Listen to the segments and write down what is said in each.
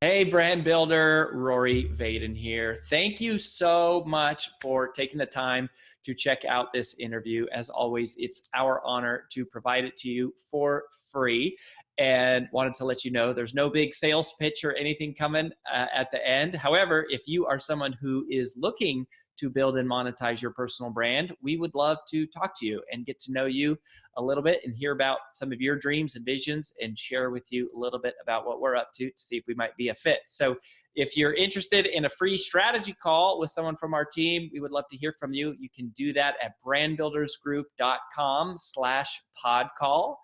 Hey, brand builder, Rory Vaden here. Thank you so much for taking the time to check out this interview. As always, it's our honor to provide it to you for free. And wanted to let you know there's no big sales pitch or anything coming at the end. However, if you are someone who is looking to build and monetize your personal brand, we would love to talk to you and get to know you a little bit and hear about some of your dreams and visions and share with you a little bit about what we're up to see if we might be a fit. So if you're interested in a free strategy call with someone from our team, we would love to hear from you. You can do that at brandbuildersgroup.com/podcall,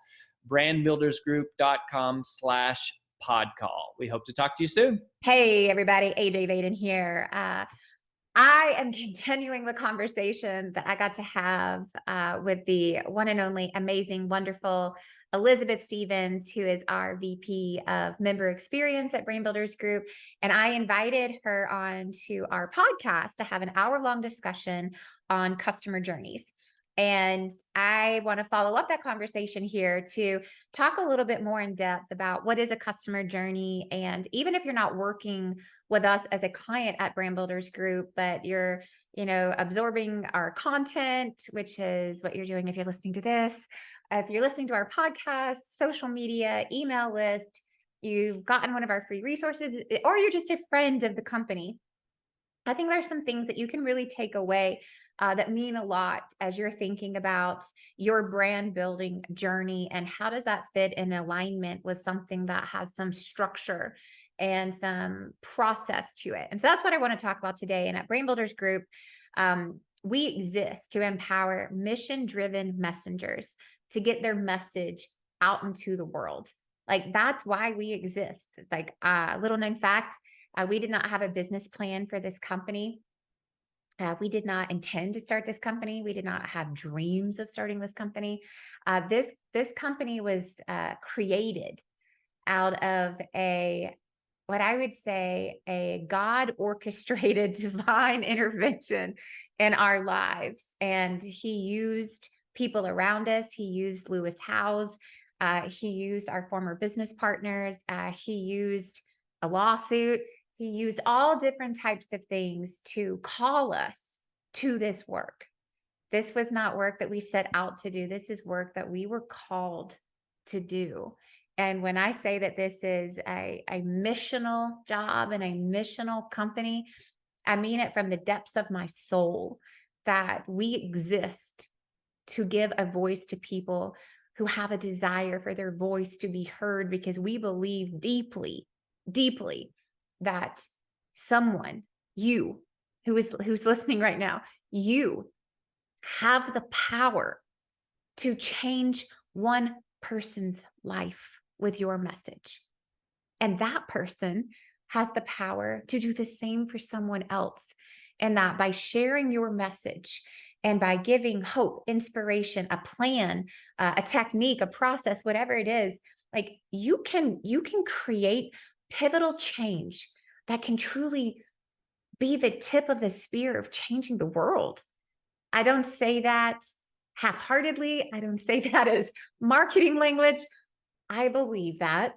brandbuildersgroup.com/podcall. We hope to talk to you soon. Hey, everybody. AJ Vaden here. I am continuing the conversation that I got to have with the one and only amazing, wonderful Elizabeth Stevens, who is our VP of Member Experience at Brand Builders Group. And I invited her on to our podcast to have an hour-long discussion on customer journeys. And I want to follow up that conversation here to talk a little bit more in depth about what is a customer journey. And even if you're not working with us as a client at Brand Builders Group, but you're, absorbing our content, which is what you're doing if you're listening to this. If you're listening to our podcast, social media, email list, you've gotten one of our free resources, or you're just a friend of the company, I think there's some things that you can really take away that mean a lot as you're thinking about your brand building journey and how does that fit in alignment with something that has some structure and some process to it. And so that's what I want to talk about today. And at Brand Builders Group, we exist to empower mission-driven messengers to get their message out into the world. Like, that's why we exist. Like, little known fact, we did not have a business plan for this company. We did not intend to start this company. We did not have dreams of starting this company. This company was created out of what I would say, a God orchestrated divine intervention in our lives. And he used people around us. He used Lewis Howes. He used our former business partners. He used a lawsuit. He used all different types of things to call us to this work. This was not work that we set out to do. This is work that we were called to do. And when I say that this is a missional job and a missional company, I mean it from the depths of my soul, that we exist to give a voice to people who have a desire for their voice to be heard, because we believe deeply, deeply that someone, you who's listening right now, you have the power to change one person's life with your message. And that person has the power to do the same for someone else. And that by sharing your message and by giving hope, inspiration, a plan, a technique, a process, whatever it is, like, you can create pivotal change that can truly be the tip of the spear of changing the world. I don't say that half-heartedly. I don't say that as marketing language. I believe that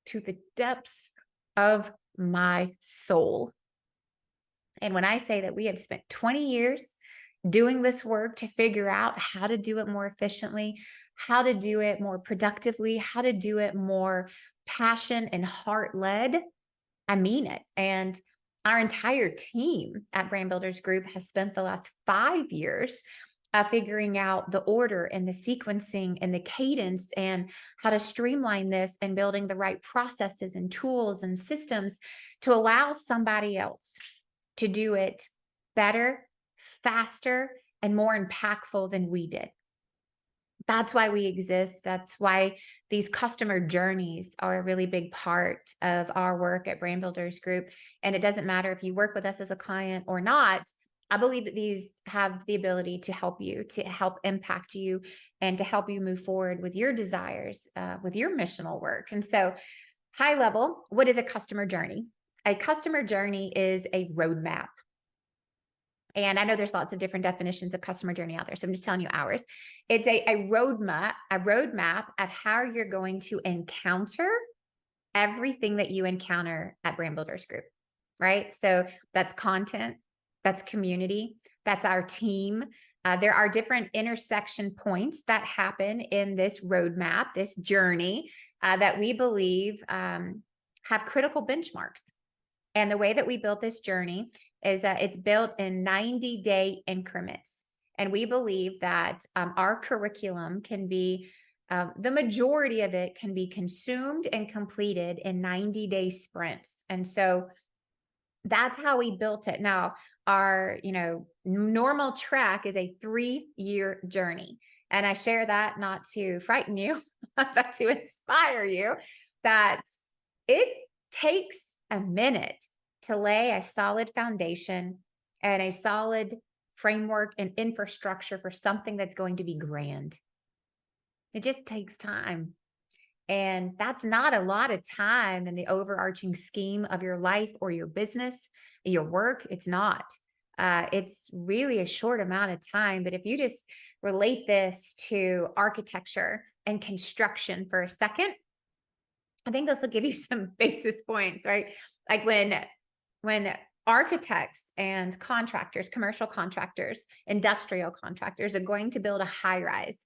to the depths of my soul. And when I say that we have spent 20 years doing this work to figure out how to do it more efficiently, how to do it more productively, how to do it more passion and heart-led, I mean it. And our entire team at Brand Builders Group has spent the last 5 years figuring out the order and the sequencing and the cadence and how to streamline this and building the right processes and tools and systems to allow somebody else to do it better, faster, and more impactful than we did. That's why we exist. That's why these customer journeys are a really big part of our work at Brand Builders Group. And it doesn't matter if you work with us as a client or not. I believe that these have the ability to help you, to help impact you, and to help you move forward with your desires, with your missional work. And so, high level, what is a customer journey? A customer journey is a roadmap. And I know there's lots of different definitions of customer journey out there, so I'm just telling you ours. It's a roadmap of how you're going to encounter everything that you encounter at Brand Builders Group, right? So that's content, that's community, that's our team. There are different intersection points that happen in this roadmap, this journey that we believe have critical benchmarks. And the way that we built this journey is that it's built in 90-day increments. And we believe that our curriculum can be, the majority of it can be consumed and completed in 90-day sprints. And so that's how we built it. Now, our, normal track is a 3-year journey. And I share that not to frighten you, but to inspire you that it takes a minute to lay a solid foundation and a solid framework and infrastructure for something that's going to be grand. It just takes time. And that's not a lot of time in the overarching scheme of your life or your business, your work. It's not. It's really a short amount of time. But if you just relate this to architecture and construction for a second, I think this will give you some basis points, right? Like when architects and contractors, commercial contractors, industrial contractors are going to build a high rise,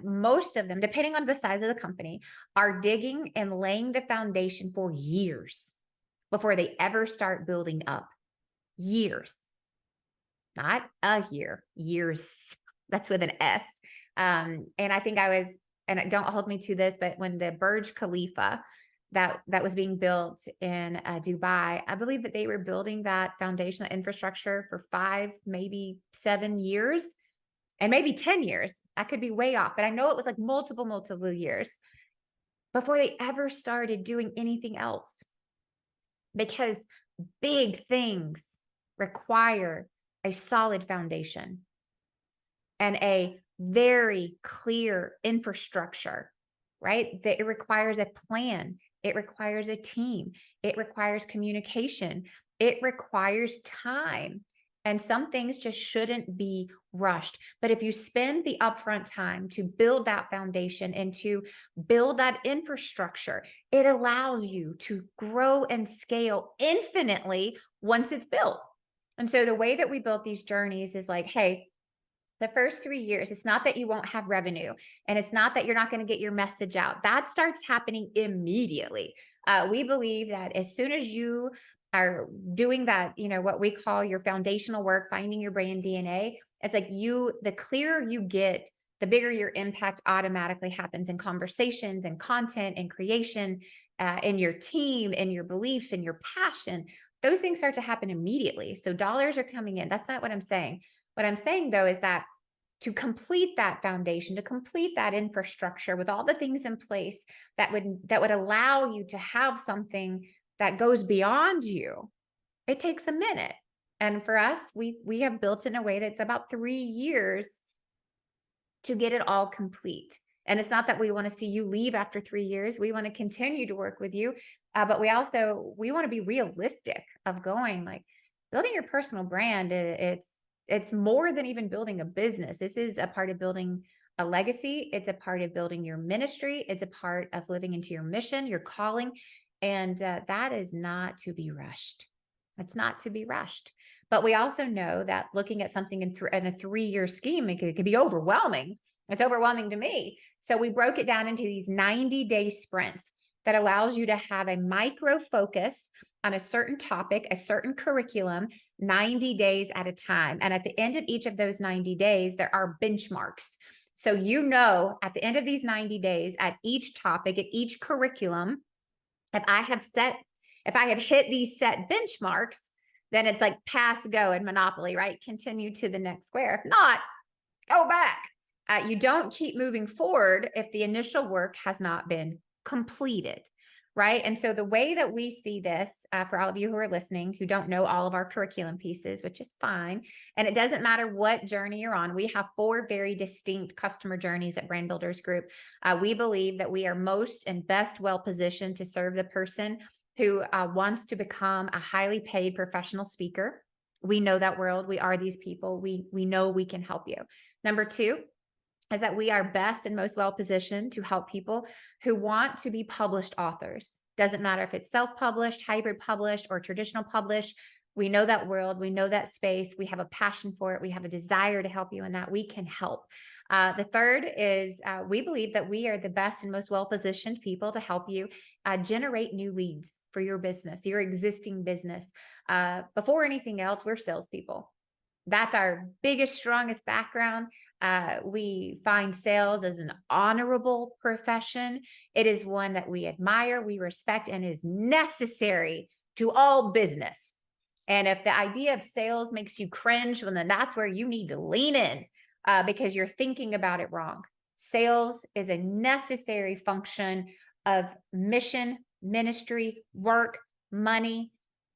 most of them, depending on the size of the company, are digging and laying the foundation for years before they ever start building up. Years, not a year, years. That's with an S. And I think and don't hold me to this, but when the Burj Khalifa that was being built in Dubai, I believe that they were building that foundation, that infrastructure for 5, maybe 7 years, and maybe 10 years. I could be way off, but I know it was like multiple years before they ever started doing anything else, because big things require a solid foundation and a very clear infrastructure, right? That it requires a plan. It requires a team. It requires communication. It requires time. And some things just shouldn't be rushed. But if you spend the upfront time to build that foundation and to build that infrastructure, it allows you to grow and scale infinitely once it's built. And so the way that we built these journeys is like, hey, the first 3 years, it's not that you won't have revenue, and it's not that you're not going to get your message out. That starts happening immediately. We believe that as soon as you are doing that, what we call your foundational work, finding your brand DNA, it's like the clearer you get, the bigger your impact automatically happens in conversations and content and creation, in your team, in your beliefs, in your passion. Those things start to happen immediately. So dollars are coming in. That's not what I'm saying. What I'm saying, though, is that to complete that foundation, to complete that infrastructure with all the things in place that would allow you to have something that goes beyond you, it takes a minute. And for us, we have built it in a way that's about 3 years to get it all complete. And it's not that we want to see you leave after 3 years. We want to continue to work with you. But we want to be realistic of going, like, building your personal brand. It's more than even building a business. This is a part of building a legacy. It's a part of building your ministry. It's a part of living into your mission, your calling. And that is not to be rushed. It's not to be rushed. But we also know that looking at something in a 3-year scheme, it can be overwhelming. It's overwhelming to me. So we broke it down into these 90-day sprints that allows you to have a micro focus on a certain topic, a certain curriculum, 90 days at a time. And at the end of each of those 90 days, there are benchmarks. So at the end of these 90 days, at each topic, at each curriculum, if I have hit these set benchmarks, then it's like pass, go in Monopoly, right? Continue to the next square. If not, go back. You don't keep moving forward if the initial work has not been completed, right? And so the way that we see this, for all of you who are listening, who don't know all of our curriculum pieces, which is fine, and it doesn't matter what journey you're on, we have 4 very distinct customer journeys at Brand Builders Group. We believe that we are most and best well-positioned to serve the person who wants to become a highly paid professional speaker. We know that world. We are these people. We know we can help you. Number 2 is that we are best and most well-positioned to help people who want to be published authors. Doesn't matter if it's self-published, hybrid published, or traditional published. We know that world. We know that space. We have a passion for it. We have a desire to help you in that. We can help. The third is we believe that we are the best and most well-positioned people to help you generate new leads for your business, your existing business. Before anything else, we're salespeople. That's our biggest, strongest background. We find sales as an honorable profession. It is one that we admire, we respect, and is necessary to all business. And if the idea of sales makes you cringe, well, then that's where you need to lean in because you're thinking about it wrong. Sales is a necessary function of mission, ministry, work, money,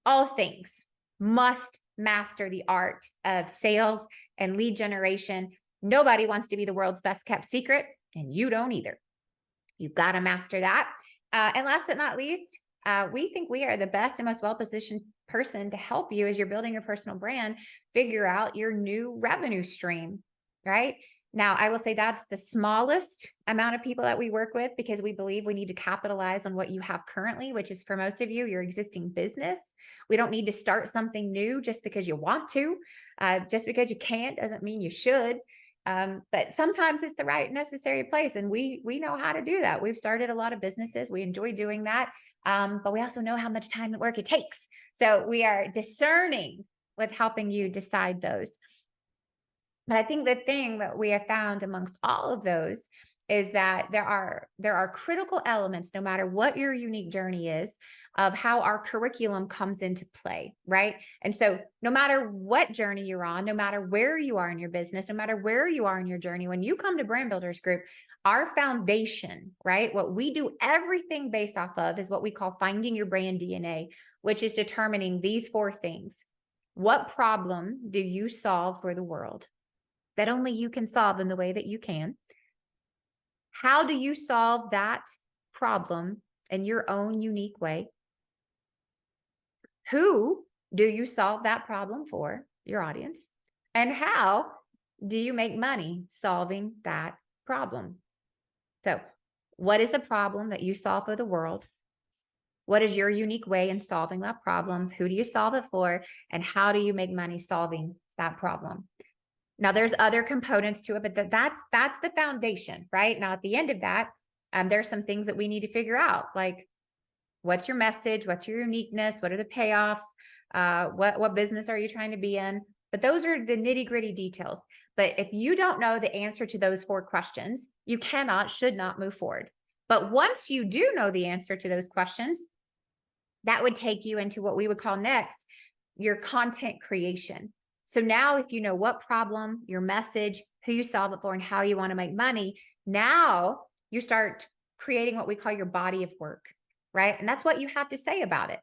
all things must master the art of sales and lead generation. Nobody wants to be the world's best kept secret, and you don't either. You've got to master that. And last but not least, we think we are the best and most well-positioned person to help you as you're building your personal brand, figure out your new revenue stream, right? Now, I will say that's the smallest amount of people that we work with because we believe we need to capitalize on what you have currently, which is for most of you, your existing business. We don't need to start something new just because you want to. Just because you can't doesn't mean you should. But sometimes it's the right necessary place. And we know how to do that. We've started a lot of businesses. We enjoy doing that. But we also know how much time and work it takes. So we are discerning with helping you decide those. But I think the thing that we have found amongst all of those is that there are critical elements, no matter what your unique journey is, of how our curriculum comes into play, right? And so no matter what journey you're on, no matter where you are in your business, no matter where you are in your journey, when you come to Brand Builders Group, our foundation, right? What we do everything based off of is what we call finding your brand DNA, which is determining these four things. What problem do you solve for the world that only you can solve in the way that you can? How do you solve that problem in your own unique way? Who do you solve that problem for, your audience? And how do you make money solving that problem? So, what is the problem that you solve for the world? What is your unique way in solving that problem? Who do you solve it for? And how do you make money solving that problem? Now, there's other components to it, but that's the foundation, right? Now, at the end of that, there's some things that we need to figure out, like what's your message, what's your uniqueness, what are the payoffs, what business are you trying to be in? But those are the nitty gritty details. But if you don't know the answer to those four questions, you should not move forward. But once you do know the answer to those questions, that would take you into what we would call next your content creation. So now if you know what problem, your message, who you solve it for, and how you want to make money, now you start creating what we call your body of work, right? And that's what you have to say about it.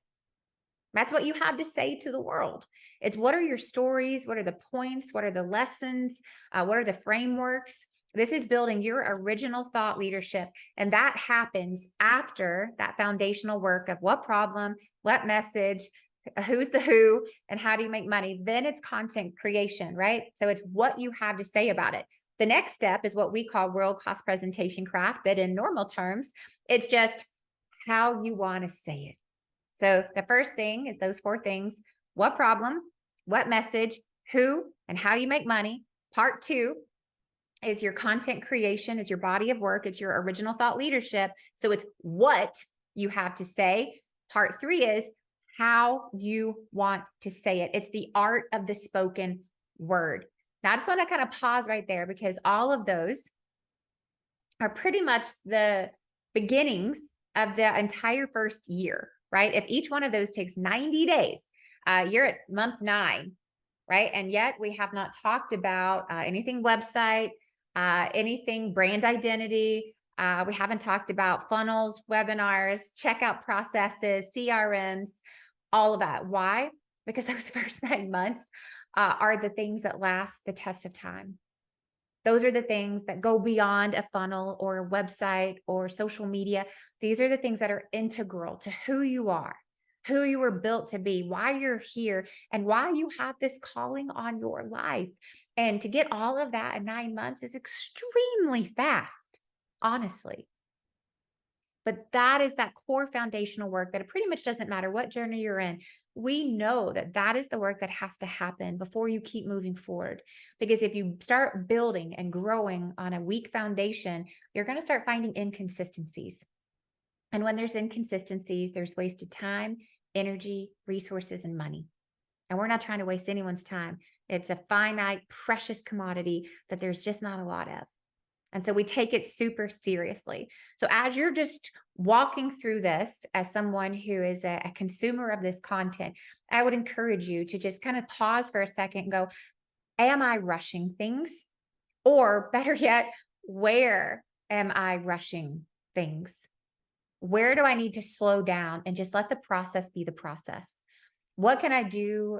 That's what you have to say to the world. It's what are your stories? What are the points? What are the lessons? What are the frameworks? This is building your original thought leadership. And that happens after that foundational work of what problem, what message, who's the who, and how do you make money? Then it's content creation, right? So it's what you have to say about it. The next step is what we call world-class presentation craft, but in normal terms, it's just how you want to say it. So the first thing is those four things: what problem, what message, who, and how you make money. Part two is your content creation, is your body of work, it's your original thought leadership. So it's what you have to say. Part three is how you want to say it. It's the art of the spoken word. Now, I just want to kind of pause right there because all of those are pretty much the beginnings of the entire first year, right? If each one of those takes 90 days, you're at month 9, right? And yet we have not talked about anything website, anything brand identity. We haven't talked about funnels, webinars, checkout processes, CRMs, all of that. Why? Because those first 9 months are the things that last the test of time. Those are the things that go beyond a funnel or a website or social media. These are the things that are integral to who you are, who you were built to be, why you're here, and why you have this calling on your life. And to get all of that in 9 months is extremely fast, honestly. But that is that core foundational work that it pretty much doesn't matter what journey you're in. We know that that is the work that has to happen before you keep moving forward. Because if you start building and growing on a weak foundation, you're going to start finding inconsistencies. And when there's inconsistencies, there's wasted time, energy, resources, and money. And we're not trying to waste anyone's time. It's a finite, precious commodity that there's just not a lot of. And so we take it super seriously. So as you're just walking through this as someone who is a consumer of this content, I would encourage you to just kind of pause for a second and go, am I rushing things? Or better yet, where am I rushing things? Where do I need to slow down and just let the process be the process? What can I do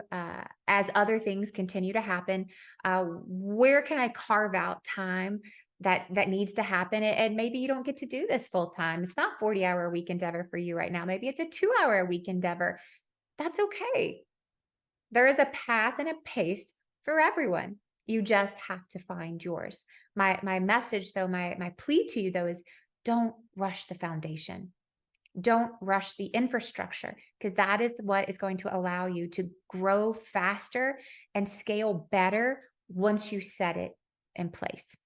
as other things continue to happen? Where can I carve out time that needs to happen? And maybe you don't get to do this full time. It's not 40-hour a week endeavor for you right now. Maybe it's a 2-hour a week endeavor. That's okay. There is a path and a pace for everyone. You just have to find yours. My message though, my plea to you though is don't rush the foundation. Don't rush the infrastructure, because that is what is going to allow you to grow faster and scale better once you set it in place.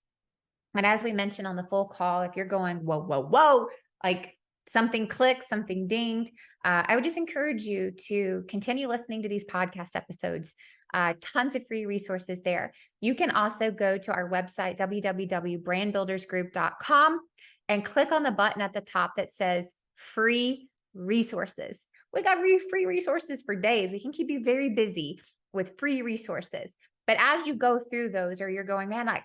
And as we mentioned on the full call, if you're going, whoa, whoa, whoa, like something clicked, something dinged, I would just encourage you to continue listening to these podcast episodes. Tons of free resources there. You can also go to our website, www.brandbuildersgroup.com, and click on the button at the top that says free resources. We got free resources for days. We can keep you very busy with free resources. But as you go through those, or you're going, man, I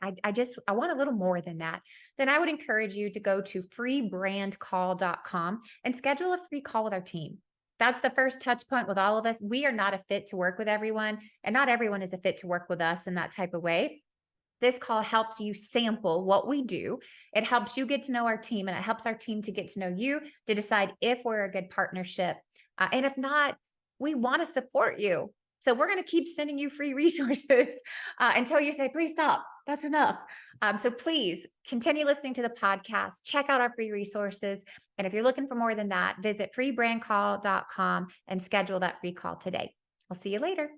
want a little more than that, then I would encourage you to go to freebrandcall.com and schedule a free call with our team. That's the first touch point with all of us. We are not a fit to work with everyone, and not everyone is a fit to work with us in that type of way. This call helps you sample what we do. It helps you get to know our team, and it helps our team to get to know you to decide if we're a good partnership. And if not, we want to support you. So we're going to keep sending you free resources until you say, please stop. That's enough. So please continue listening to the podcast. Check out our free resources. And if you're looking for more than that, visit freebrandcall.com and schedule that free call today. I'll see you later.